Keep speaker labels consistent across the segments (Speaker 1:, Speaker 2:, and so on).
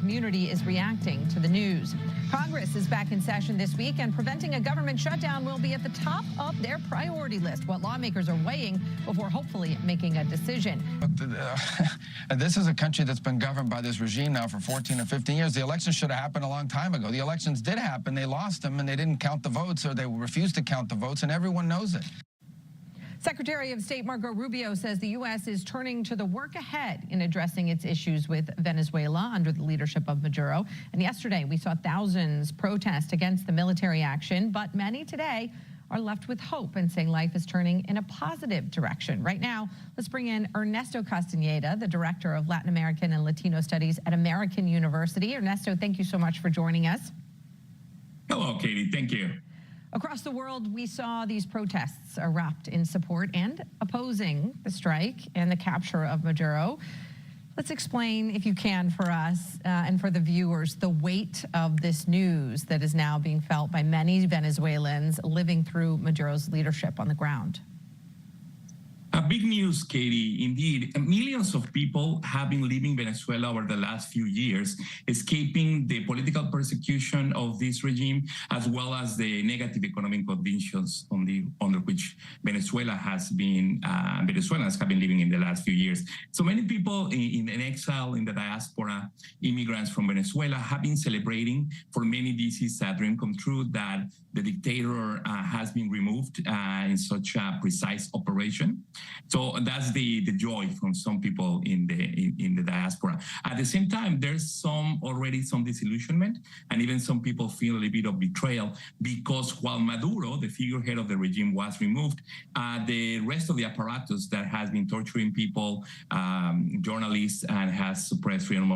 Speaker 1: community is reacting to the news. Congress is back in session this week, and preventing a government shutdown will be at the top of their priority list, what lawmakers are weighing before hopefully making a decision.
Speaker 2: This is a country that's been governed by this regime now for 14 or 15 years. The election should have happened a long time ago. The elections did happen. They lost them, and they didn't count the votes, or they refused to count the votes, and everyone knows it.
Speaker 1: Secretary of State Marco Rubio says the U.S. is turning to the work ahead in addressing its issues with Venezuela under the leadership of Maduro. And yesterday, we saw thousands protest against the military action, but many today are left with hope and saying life is turning in a positive direction. Right now, let's bring in Ernesto Castañeda, the Director of Latin American and Latino Studies at American University. Ernesto, thank you so much for joining us.
Speaker 3: Hello, Katie. Thank you.
Speaker 1: Across the world, we saw these protests erupt in support and opposing the strike and the capture of Maduro. Let's explain, if you can, for us and for the viewers, the weight of this news that is now being felt by many Venezuelans living through Maduro's leadership on the ground.
Speaker 3: Big news, Katie. Indeed, millions of people have been leaving Venezuela over the last few years, escaping the political persecution of this regime, as well as the negative economic conditions under which Venezuelans have been living in the last few years. So many people in exile, in the diaspora, immigrants from Venezuela, have been celebrating. For many, this is a dream come true that the dictator has been removed in such a precise operation. So that's the joy from some people in the diaspora. At the same time, there's already some disillusionment, and even some people feel a little bit of betrayal, because while Maduro, the figurehead of the regime, was removed, the rest of the apparatus that has been torturing people, journalists, and has suppressed freedom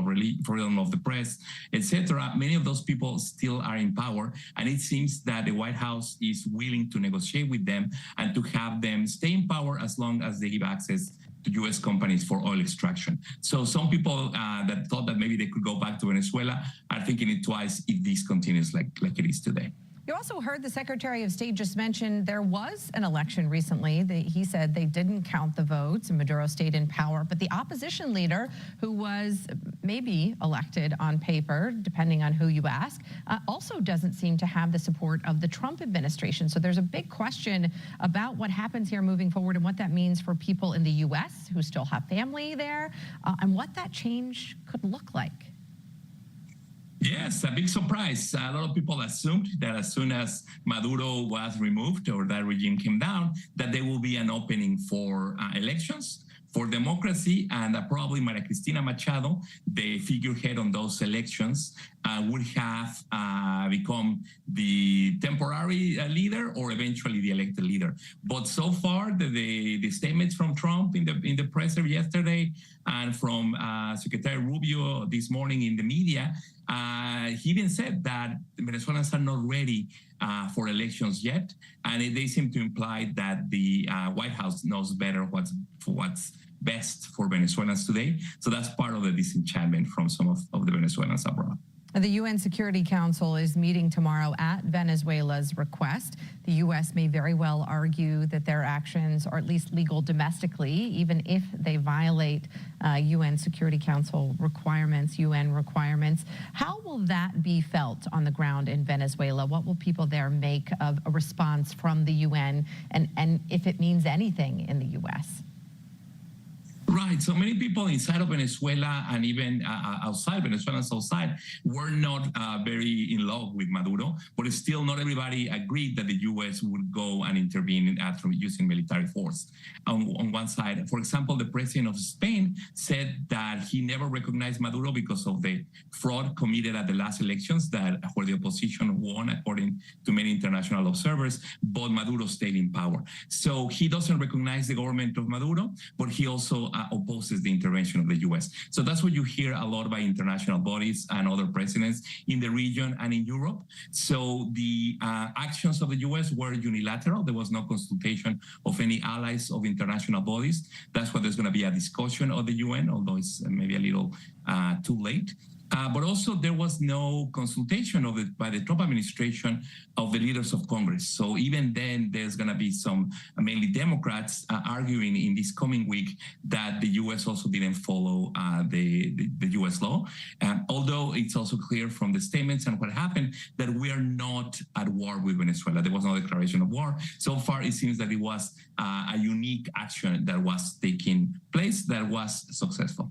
Speaker 3: of the press, etc., many of those people still are in power, and it seems that the White House is willing to negotiate with them and to have them stay in power as long as they give access to U.S. companies for oil extraction. So some people that thought that maybe they could go back to Venezuela are thinking it twice if this continues like it is today.
Speaker 1: You also heard the Secretary of State just mention there was an election recently. He said they didn't count the votes and Maduro stayed in power, but the opposition leader, who was maybe elected on paper, depending on who you ask, also doesn't seem to have the support of the Trump administration. So there's a big question about what happens here moving forward and what that means for people in the U.S. who still have family there, and what that change could look like.
Speaker 3: Yes, a big surprise. A lot of people assumed that as soon as Maduro was removed or that regime came down, that there will be an opening for elections, for democracy, and probably Maria Cristina Machado, the figurehead on those elections, would have become the temporary leader or eventually the elected leader. But so far, the statements from Trump in the presser yesterday and from Secretary Rubio this morning in the media, he even said that Venezuelans are not ready for elections yet, and they seem to imply that the White House knows better what's best for Venezuelans today. So that's part of the disenchantment from some of the Venezuelans abroad.
Speaker 1: The UN Security Council is meeting tomorrow at Venezuela's request. The U.S. may very well argue that their actions are at least legal domestically, even if they violate UN Security Council requirements, UN requirements. How will that be felt on the ground in Venezuela? What will people there make of a response from the UN, and if it means anything in the U.S.?
Speaker 3: Right. So many people inside of Venezuela and even outside, Venezuelans outside, were not very in love with Maduro, but still not everybody agreed that the U.S. would go and intervene through using military force. On one side, for example, the president of Spain said that he never recognized Maduro because of the fraud committed at the last elections where the opposition won, according to many international observers, but Maduro stayed in power. So he doesn't recognize the government of Maduro, but he also opposes the intervention of the U.S. So that's what you hear a lot by international bodies and other presidents in the region and in Europe. So the actions of the U.S. were unilateral. There was no consultation of any allies of international bodies. That's why there's going to be a discussion of the UN, although it's maybe a little too late. But also there was no consultation of it by the Trump administration of the leaders of Congress. So even then, there's going to be some, mainly Democrats, arguing in this coming week that the U.S. also didn't follow the U.S. law. Although it's also clear from the statements and what happened that we are not at war with Venezuela. There was no declaration of war. So far, it seems that it was a unique action that was taking place that was successful.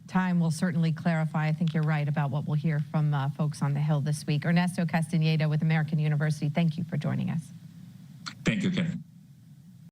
Speaker 1: Time will certainly clarify. I think you're right about what we'll hear from folks on the Hill this week. Ernesto Castañeda with American University, thank you for joining us.
Speaker 3: Thank you, Kevin.